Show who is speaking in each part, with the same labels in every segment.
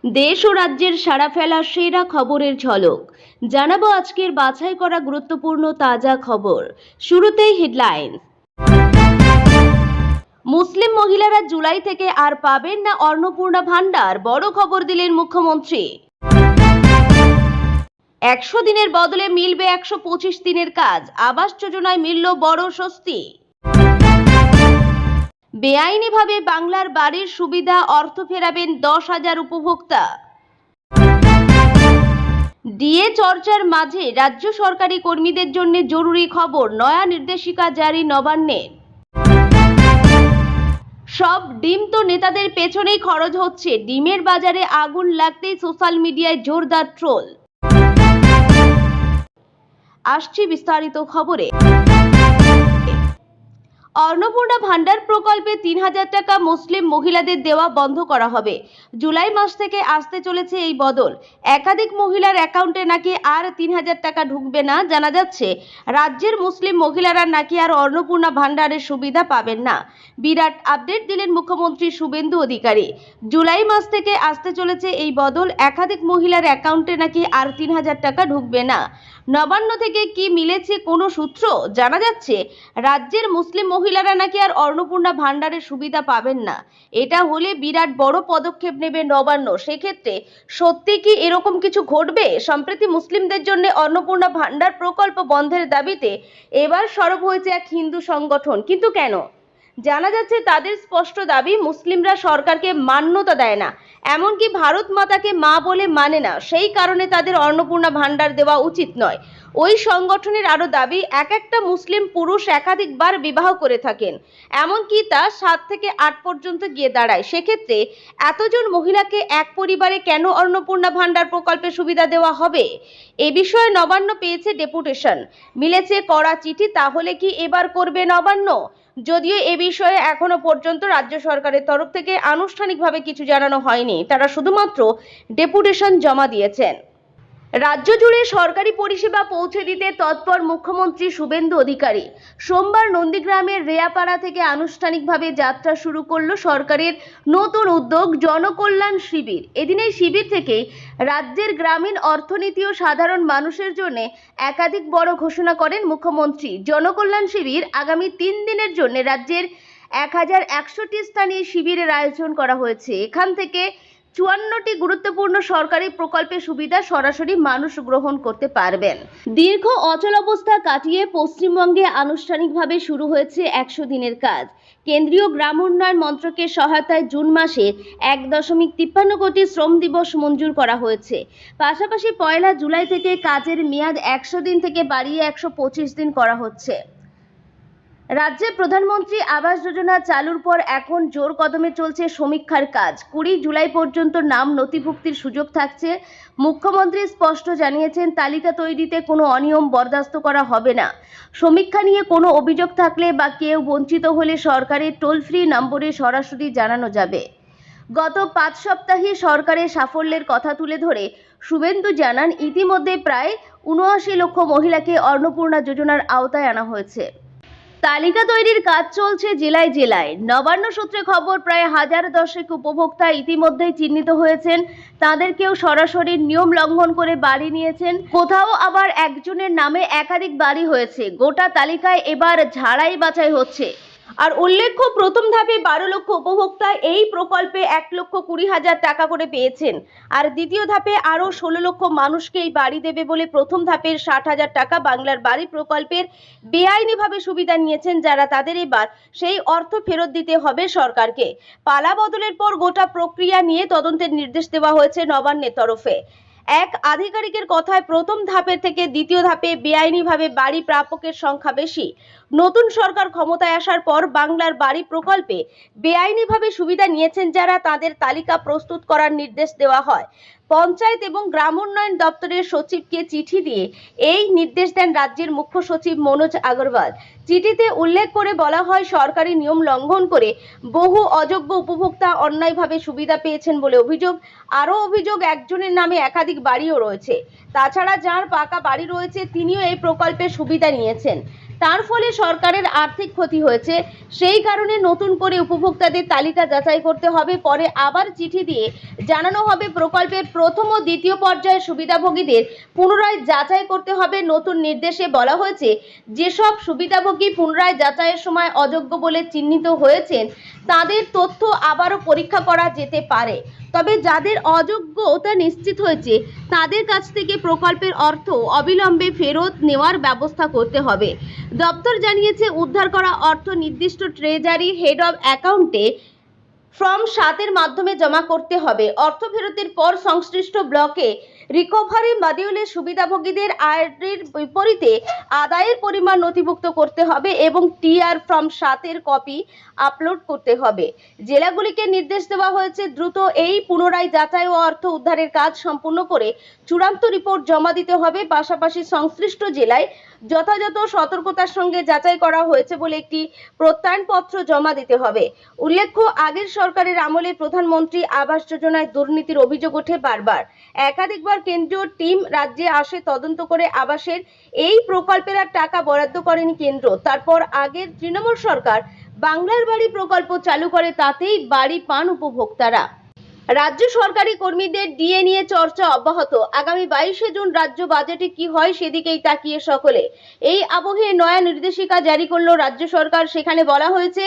Speaker 1: দেশ ও রাজ্যের সাড়া ফেলা সেরা খবরের ঝলক জানাবো আজকের বাছাই করা গুরুত্বপূর্ণ তাজা খবর। শুরুতেই হেডলাইন। মুসলিম মহিলারা জুলাই থেকে আর পাবেন না অন্নপূর্ণা ভান্ডার, বড় খবর দিলেন মুখ্যমন্ত্রী। 100 দিনের বদলে মিলবে 125 দিনের কাজ, আবাস যোজনায় মিলল বড় স্বস্তি। বেআইনিভাবে বাংলার বাড়ির সুবিধা অর্থ ফেরাবেন 10,000 উপভোক্তা। ডিএ চর্চার মাঝে রাজ্য সরকারি কর্মীদের জন্য জরুরি খবর, নয়া নির্দেশিকা জারি নবান্নের। সব ডিম তো নেতাদের পেছনেই খরচ হচ্ছে, ডিমের বাজারে আগুন লাগতেই সোশ্যাল মিডিয়ায় জোরদার ট্রোল। আসছি বিস্তারিত খবরে। অন্নপূর্ণা ভান্ডার প্রকল্পে 3,000 টাকা মুসলিম মহিলাদের দেওয়া বন্ধ করা হবে। জুলাই মাস থেকে আসতে চলেছে এই বদল। একাধিক মহিলার অ্যাকাউন্টে নাকি আর 3,000 টাকা ঢুকবে না। জানা যাচ্ছে রাজ্যের মুসলিম মহিলারা নাকি আর অন্নপূর্ণা ভান্ডারের সুবিধা পাবেন না। বিরাট আপডেট দিলেন মুখ্যমন্ত্রী শুভেন্দু অধিকারী। জুলাই মাস থেকে আসতে চলেছে এই বদল। একাধিক মহিলার অ্যাকাউন্টে নাকি আর 3,000 টাকা ঢুকবে না। নবান্ন থেকে কি মিলেছে কোনো সূত্র? জানা যাচ্ছে রাজ্যের মুসলিম মহিলারা নাকি আর অন্নপূর্ণা ভান্ডারের সুবিধা পাবেন না। এটা হলে বিরাট বড় পদক্ষেপ নেবে নবান্ন। সেক্ষেত্রে সত্যি কি এরকম কিছু ঘটবে? সম্প্রতি মুসলিমদের জন্য অন্নপূর্ণা ভান্ডার প্রকল্প বন্ধের দাবিতে এবার সরব হয়েছে এক হিন্দু সংগঠন। কিন্তু কেন? জানা যাচ্ছে তাদের স্পষ্ট দাবি, মুসলিমরা সরকারকে মান্যতা দেয় না, এমনকি ভারত মাতাকে মা বলে মানে না। সেই কারণে তাদের অন্নপূর্ণা ভান্ডার দেওয়া উচিত নয়। ওই সংগঠনের আরো দাবি, একটা মুসলিম পুরুষ একাধিকবার বিবাহ করে থাকেন, এমনকি তা 7 থেকে 8 পর্যন্ত গিয়ে দাঁড়ায়। সেক্ষেত্রে এতজন মহিলাকে এক পরিবারে কেন অন্নপূর্ণা ভান্ডার প্রকল্পের সুবিধা দেওয়া হবে? এ বিষয়ে নবান্ন পেয়েছে ডেপুটেশন, মিলেছে কড়া চিঠি। তাহলে কি এবার করবে নবান্ন? যদিও এ বিষয়ে এখনো পর্যন্ত রাজ্য সরকারের তরফ থেকে আনুষ্ঠানিকভাবে কিছু জানানো হয়নি, তারা শুধুমাত্র ডেপুটেশন জমা দিয়েছেন। রাজ্য জুড়ে সরকারি পরিষেবা পৌঁছে দিতে তৎপর মুখ্যমন্ত্রী শুভেন্দু অধিকারী। সোমবার নন্দীগ্রামের রেয়াপাড়া থেকে আনুষ্ঠানিকভাবে যাত্রা শুরু করল সরকারের নতুন উদ্যোগ জনকল্যাণ শিবির। এদিন এই শিবির থেকে রাজ্যের গ্রামীণ অর্থনীতি ও সাধারণ মানুষের জন্য একাধিক বড় ঘোষণা করেন মুখ্যমন্ত্রী। জনকল্যাণ শিবির আগামী 3 দিনের জন্য রাজ্যের 1,100টি স্থানে শিবিরের আয়োজন করা হয়েছে। এখান থেকে 54টি গুরুত্বপূর্ণ সরকারি প্রকল্পের সুবিধা সরাসরি মানুষ গ্রহণ করতে পারবেন। দীর্ঘ অচল অবস্থা কাটিয়ে পশ্চিমবঙ্গে আনুষ্ঠানিকভাবে শুরু হয়েছে 100 দিনের কাজ। কেন্দ্রীয় গ্রাম উন্নয়ন মন্ত্রকের সহায়তায় জুন মাসে 1.53 কোটি শ্রম দিবস মঞ্জুর করা হয়েছে। পাশাপাশি 1 জুলাই থেকে কাজের মেয়াদ 100 দিন থেকে বাড়িয়ে 125 দিন করা হচ্ছে। রাজ্যে প্রধানমন্ত্রী আবাস যোজনা চালুর পর এখন জোর কদমে চলছে সমীক্ষার কাজ। 20 জুলাই পর্যন্ত নাম নথিভুক্তির সুযোগ থাকছে। মুখ্যমন্ত্রী স্পষ্ট জানিয়েছেন, তালিকা তৈরিতে কোনো অনিয়ম বরদাস্ত করা হবে না। সমীক্ষা নিয়ে কোনো অভিযোগ থাকলে বা কেউ বঞ্চিত হলে সরকারের টোল ফ্রি নম্বরে সরাসরি জানানো যাবে। গত 5 সপ্তাহে সরকারের সাফল্যের কথা তুলে ধরে শুভেন্দু জানান, ইতিমধ্যে প্রায় 79 লক্ষ মহিলাকে অন্নপূর্ণা যোজনার আওতায় আনা হয়েছে। তালিকা তৈরির কাজ চলছে জেলায় জেলায়। নবান্ন সূত্রে খবর, প্রায় 1010 উপভোক্তা ইতিমধ্যেই চিহ্নিত হয়েছেন। তাদেরকেও সরাসরি নিয়ম লঙ্ঘন করে বাড়ি নিয়েছেন। কোথাও আবার একজনের নামে একাধিক বাড়ি হয়েছে। গোটা তালিকায় এবার ঝাড়াই বাছাই হচ্ছে। আর উল্লেখ্য, প্রথম ধাপে 12 লক্ষ উপভোক্তা এই প্রকল্পে 1,20,000 টাকা করে পেয়েছেন। আর দ্বিতীয় ধাপে আরও 16 লক্ষ মানুষকে এই বাড়ি দেবে বলে প্রথম ধাপের 60,000 টাকা বাংলার বাড়ি প্রকল্পের বেআইনিভাবে সুবিধা নিয়েছেন যারা, তাদের এবার সেই অর্থ ফেরত দিতে হবে সরকারকে। পালা বদলের পর গোটা প্রক্রিয়া নিয়ে তদন্তের নির্দেশ দেওয়া হয়েছে নবান্নের তরফে। এক আধিকারিকের কথায়, প্রথম ধাপের থেকে দ্বিতীয় ধাপে বেআইনিভাবে বাড়ি প্রাপকের সংখ্যা বেশি। নতুন সরকার ক্ষমতায় আসার পর বাংলার বাড়ি প্রকল্পে বেআইনিভাবে সুবিধা নিয়েছেন যারা, তাদের তালিকা প্রস্তুত করার নির্দেশ দেওয়া হয়। পঞ্চায়েত এবং গ্রাম উন্নয়ন দপ্তরের সচিবকে চিঠি দিয়ে এই নির্দেশ দেন রাজ্যের মুখ্য সচিব মনোজ আগরওয়াল। চিঠিতে উল্লেখ করে বলা হয়, সরকারি নিয়ম লঙ্ঘন করে বহু অযোগ্য উপভোক্তা অন্যায়ভাবে সুবিধা পেয়েছেন বলে অভিযোগ। আরও অভিযোগ, একজনের নামে একাধিক বাড়িও রয়েছে। তাছাড়া যার পাকা বাড়ি রয়েছে তিনিও এই প্রকল্পের সুবিধা নিয়েছেন। তার ফলে সরকারের আর্থিক ক্ষতি হয়েছে। সেই কারণে নতুন করে উপভোক্তাদের তালিকা যাচাই করতে হবে, পরে আবার চিঠি দিয়ে জানানো হবে প্রকল্পের প্রথম ও দ্বিতীয় পর্যায়ের সুবিধাভোগীদের পুনরায় যাচাই করতে হবে। নতুন নির্দেশে বলা হয়েছে, যেসব সুবিধাভোগী পুনরায় যাচাইয়ের সময় অযোগ্য বলে চিহ্নিত হয়েছেন তাদের তথ্য আবারও পরীক্ষা করা যেতে পারে। তবে যাদের অযোগ্যতা নিশ্চিত হয়েছে তাদের কাছ থেকে প্রকল্পের অর্থ অবিলম্বে ফেরত নেওয়ার ব্যবস্থা করতে হবে। দপ্তর জানিয়েছে, উদ্ধার করা অর্থ নির্দিষ্ট ট্রেজারি হেড অফ অ্যাকাউন্টে ফর্ম 7-এর মাধ্যমে জমা করতে হবে। অর্থ ফেরতের পর সংশ্লিষ্ট ব্লকে রিকভারি মডিউলে সুবিধাভোগীদের আয়ের বিপরীতে আদায়ের পরিমাণ নথিভুক্ত করতে হবে এবং টিআর ফর্ম 7-এর কপি আপলোড করতে হবে। জেলাগুলিকে নির্দেশ দেওয়া হয়েছে দ্রুত এই পুনরায় যাচাই ও অর্থ উদ্ধারের কাজ সম্পূর্ণ করে চূড়ান্ত রিপোর্ট জমা দিতে হবে। পাশাপাশি সংশ্লিষ্ট জেলায় যথাযথ সতর্কতার সঙ্গে যাচাই করা হয়েছে বলে একটি প্রত্যয়নপত্র জমা দিতে হবে। উল্লেখ্য, আগের সরকারের আমলে প্রধানমন্ত্রী আবাস যোজনায় দুর্নীতির অভিযোগ ওঠে বারবার। একাধিকবার কেন্দ্রীয় টিম রাজ্যে আসে তদন্ত করে আবাসের এই প্রকল্পের আর টাকা বরাদ্দ করেনি কেন্দ্র। তারপর আগের তৃণমূল সরকার বাংলার বাড়ি প্রকল্প চালু করে, তাতেই বাড়ি পান উপভোক্তারা। রাজ্য সরকারি কর্মীদের ডিএ নিয়ে চর্চা অব্যাহত। আগামী 22শে জুন রাজ্য বাজেটে কি হয় সেদিকেই তাকিয়ে সকলে। এই আবহে নয়া নির্দেশিকা জারি করলো রাজ্য সরকার। সেখানে বলা হয়েছে,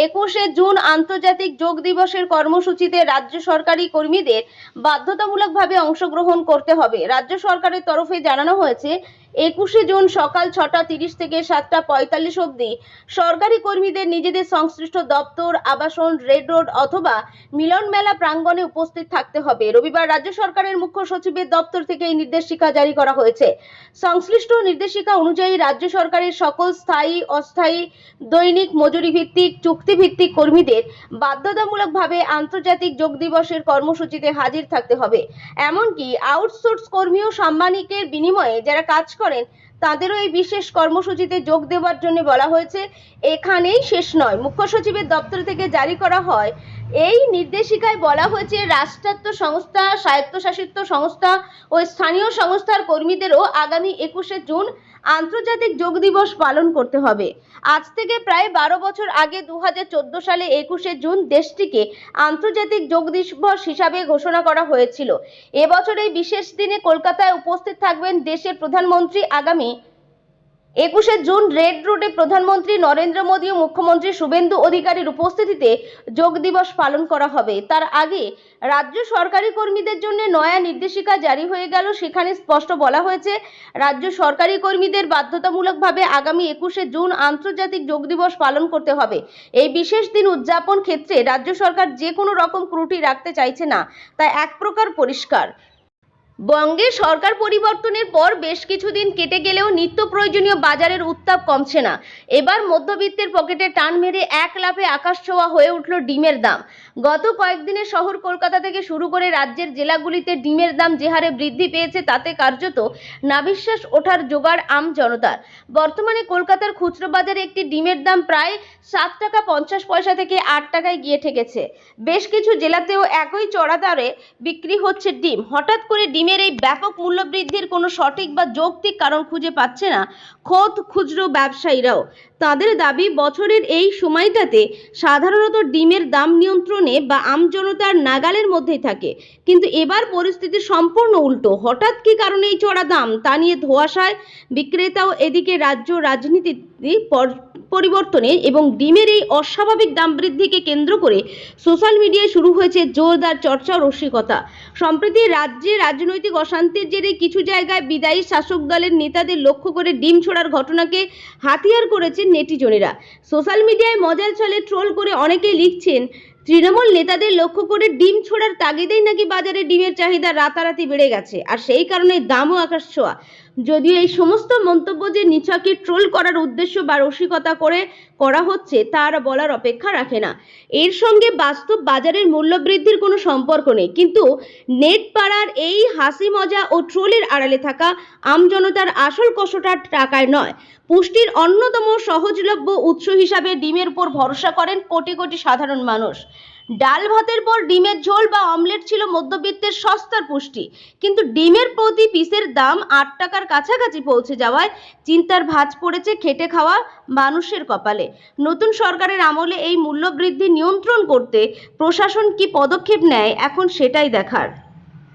Speaker 1: 21শে জুন আন্তর্জাতিক যোগ দিবসের কর্মসূচিতে রাজ্য সরকারি কর্মীদের বাধ্যতামূলকভাবে অংশগ্রহণ করতে হবে। রাজ্য সরকারের তরফে জানানো হয়েছে, 21শে জুন সকাল 6:30 থেকে 7:45 অবধি সরকারি কর্মীদের নিজেদের সংশ্লিষ্ট দপ্তর, আবাসন, রেড রোড অথবা মিলন মেলা প্রাঙ্গণে উপস্থিত থাকতে হবে। রবিবার রাজ্য সরকারের মুখ্য সচিবের দপ্তর থেকে এই নির্দেশিকা জারি করা হয়েছে। সংশ্লিষ্ট নির্দেশিকা অনুযায়ী রাজ্য সরকারের সকল স্থায়ী, অস্থায়ী, দৈনিক মজুরি ভিত্তিক, চুক্তিভিত্তিক কর্মীদের বাধ্যতামূলকভাবে আন্তর্জাতিক যোগ দিবসের কর্মসূচিতে হাজির থাকতে হবে। এমনকি আউটসোর্স কর্মী ও সাম্মানিকের বিনিময়ে যারা কাজ করেন তাদেরও এই বিশেষ কর্মসূচিতে যোগ দেওয়ার জন্য বলা হয়েছে। এখানেই শেষ নয়, মুখ্য সচিবের দপ্তর থেকে জারি করা হয় এই নির্দেশিকায় বলা হয়েছে, রাষ্ট্রায়ত্ত সংস্থা, স্বায়ত্তশাসিত সংস্থা ও স্থানীয় সংস্থার কর্মীদেরও আগামী 21শে জুন আন্তর্জাতিক যোগ দিবস পালন করতে হবে। আজ থেকে প্রায় 12 বছর আগে 2014 সালে 21শে জুন দেশটিকে আন্তর্জাতিক যোগ দিবস হিসাবে ঘোষণা করা হয়েছিল। এবছর এই বিশেষ দিনে কলকাতায় উপস্থিত থাকবেন দেশের প্রধানমন্ত্রী। আগামী 21শে জুন রেড রোডে প্রধানমন্ত্রী নরেন্দ্র মোদী ও মুখ্যমন্ত্রী শুভেন্দু অধিকারীর উপস্থিতিতে যোগ দিবস পালন করা হবে। তার আগে রাজ্য সরকারি কর্মীদের জন্য নয়া নির্দেশিকা জারি হয়ে গেল। সেখানে স্পষ্ট বলা হয়েছে, রাজ্য সরকারি কর্মীদের বাধ্যতামূলকভাবে আগামী 21শে জুন আন্তর্জাতিক যোগ দিবস পালন করতে হবে। এই বিশেষ দিন উদযাপন ক্ষেত্রে রাজ্য সরকার যে কোনো রকম ত্রুটি রাখতে চাইছে না, তাই এক প্রকার পরিষ্কার। বঙ্গে সরকার পরিবর্তনের পর বেশ কিছুদিন কেটে গেলেও নিত্য প্রয়োজনীয় বাজারের উত্তাপ কমছে না। এবার মধ্যবিত্তের পকেটে টান মেরে এক লাফে আকাশ ছোঁয়া হয়ে উঠল ডিমের দাম। গত কয়েকদিনে শহর কলকাতা থেকে শুরু করে রাজ্যের জেলাগুলিতে ডিমের দাম যে হারে বৃদ্ধি পেয়েছে তাতে কার্যত নাভিশ্বাস ওঠার জোগাড় আম জনতার। বর্তমানে কলকাতার খুচরো বাজারে একটি ডিমের দাম প্রায় 7.50 টাকা থেকে 8 টাকায় গিয়ে ঠেকেছে। বেশ কিছু জেলাতেও একই চড়া দরে বিক্রি হচ্ছে ডিম। হঠাৎ করে ডিমের এই ব্যাপক মূল্য বৃদ্ধির কোনো সঠিক বা যৌক্তিক কারণ খুঁজে পাচ্ছে না খোদ খুচরো ব্যবসায়ীরাও। তাদের দাবি, বছরের এই সময়টাতে সাধারণত ডিমের দাম নিয়ন্ত্রণে বা আমজনতার নাগালের মধ্যেই থাকে, কিন্তু এবার পরিস্থিতি সম্পূর্ণ উল্টো। হঠাৎ কী কারণে এই চড়া দাম তা নিয়ে ধোঁয়াশায় বিক্রেতাও। এদিকে রাজ্য রাজনীতি পরিবর্তনে এবং ডিমের এই অস্বাভাবিক দাম বৃদ্ধিকে কেন্দ্র করে সোশ্যাল মিডিয়ায় শুরু হয়েছে জোরদার চর্চা ও রসিকতা। সম্প্রতি রাজ্যে রাজনৈতিক অশান্তির জেরে কিছু জায়গায় বিদায়ী শাসক দলের নেতাদের লক্ষ্য করে ডিম ছোড়ার ঘটনাকে হাতিয়ার করেছেন নেটিজনেরা। সোশ্যাল মিডিয়ায় মজার ছলে ট্রোল করে অনেকেই লিখছেন, তৃণমূল নেতাদের লক্ষ্য করে ডিম ছোড়ার তাগিদেই নাকি বাজারে ডিমের চাহিদা রাতারাতি বেড়ে গেছে, আর সেই কারণে দামও আকাশ ছোঁয়া। যদিও এই সমস্ত মন্তব্য যে নিছকই ট্রোল করার উদ্দেশ্য বা রসিকতা করে করা হচ্ছে তার বলার অপেক্ষা রাখে না। এর সঙ্গে বাস্তব বাজারের মূল্য বৃদ্ধির কোনো সম্পর্ক নেই। কিন্তু নেট পাড়ার এই হাসি মজা ও ট্রোলের আড়ালে থাকা আমজনতার আসল কষ্টটা টাকায় নয়, পুষ্টির অন্যতম সহজলভ্য উৎস হিসাবে ডিমের উপর ভরসা করেন কোটি কোটি সাধারণ মানুষ। ডাল ভাতের পর ডিমের ঝোল বা অমলেট ছিল মধ্যবিত্তের সস্তার পুষ্টি, কিন্তু ডিমের প্রতি পিসের দাম ৮ টাকার কাছাকাছি পৌঁছে যাওয়ায় চিন্তার ভাঁজ পড়েছে খেটে খাওয়া মানুষের কপালে। নতুন সরকারের আমলে এই মূল্যবৃদ্ধি নিয়ন্ত্রণ করতে প্রশাসন কি পদক্ষেপ নেয়, এখন সেটাই দেখার।